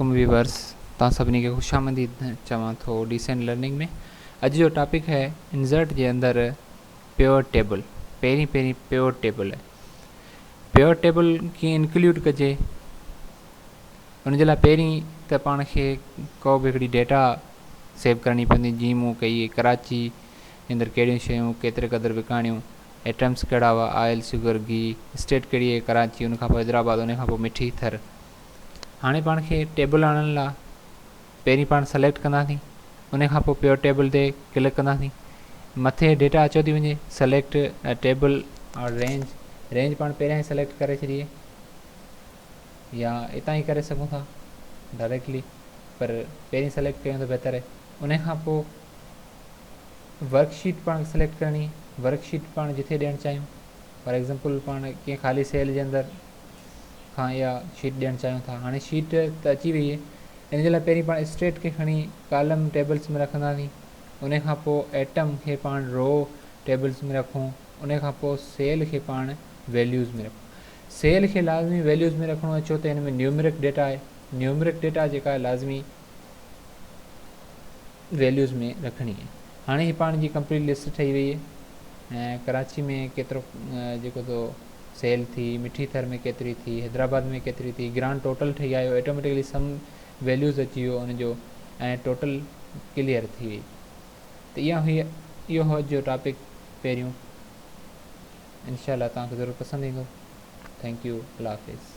Viewers तव्हां सभिनी खे ख़ुशि आमदीद चवां थो डिसेंट लर्निंग में। अॼु जो टॉपिक है इंसर्ट जे अंदरि पिवट टेबल। पहिरीं पिवट टेबल आहे। पिवट टेबल कीअं इंक्लूड कजे, उन जे लाइ पहिरीं त पाण खे को बि हिकिड़ी डेटा सेव करणी पवंदी। जीअं मूं कई कराची जे अंदरि कहिड़ियूं शयूं केतिरे क़दुरु विकाणियूं, एटम्स कहिड़ा हुआ, ऑयल, शुगर, घी, स्टेट कहिड़ी आहे कराची, उनखां पोइ हैदराबाद, उनखां पोइ मिठी थर। हाणे पाण खे टेबल आणण लाइ पहिरीं पाण सेलेक्ट कंदासीं, उनखां पोइ पिवट टेबल ते क्लिक कंदासीं। मथे डेटा अचो थी वञे सेलेक्ट टेबल और रेंज पाण पहिरियां ई सेलेक्ट करे छॾिए या हितां ई करे सघूं था डायरेक्टली, पर पहिरीं सेलेक्ट कयूं त बहितर आहे। उनखां पोइ वर्कशीट पाण सेलेक्ट करणी। वर्कशीट पाण जिथे ॾियणु चाहियूं, फॉर एग्ज़ाम्पल पाण कीअं ख़ाली सेल जे अंदरि खां इहा शीट ॾियणु चाहियूं था। हाणे शीट त अची वई आहे, इन जे लाइ पहिरीं पाण स्ट्रेट खे खणी कॉलम टेबल्स में रखंदासीं। उनखां पोइ एटम खे पाण रो टेबल्स में रखूं। उनखां पोइ सेल खे पाण वैल्यूज़ में रखूं। सेल खे लाज़मी वैल्यूज़ में रखिणो आहे, छो त हिन में न्यूमरिक डेटा आहे। न्यूमरिक डेटा जेका आहे लाज़मी वैल्यूज़ में रखणी आहे। हाणे ही पाण जी कंप्लीट लिस्ट ठही वई आहे। ऐं कराची में केतिरो जेको तो सेल थी, मिठी थर में केतिरी थी, हैदराबाद में केतिरी थी, ग्रांड टोटल ठही आयो, ऑटोमेटिकली सम वैल्यूज़ अची वियो उनजो, ऐं टोटल क्लियर थी वई। त इहो हो जो टॉपिक पहिरियों। इंशाअल्लाह तव्हांखे ज़रूरु पसंदि ईंदो। थैंक यू, अल्लाह हाफ़िज़।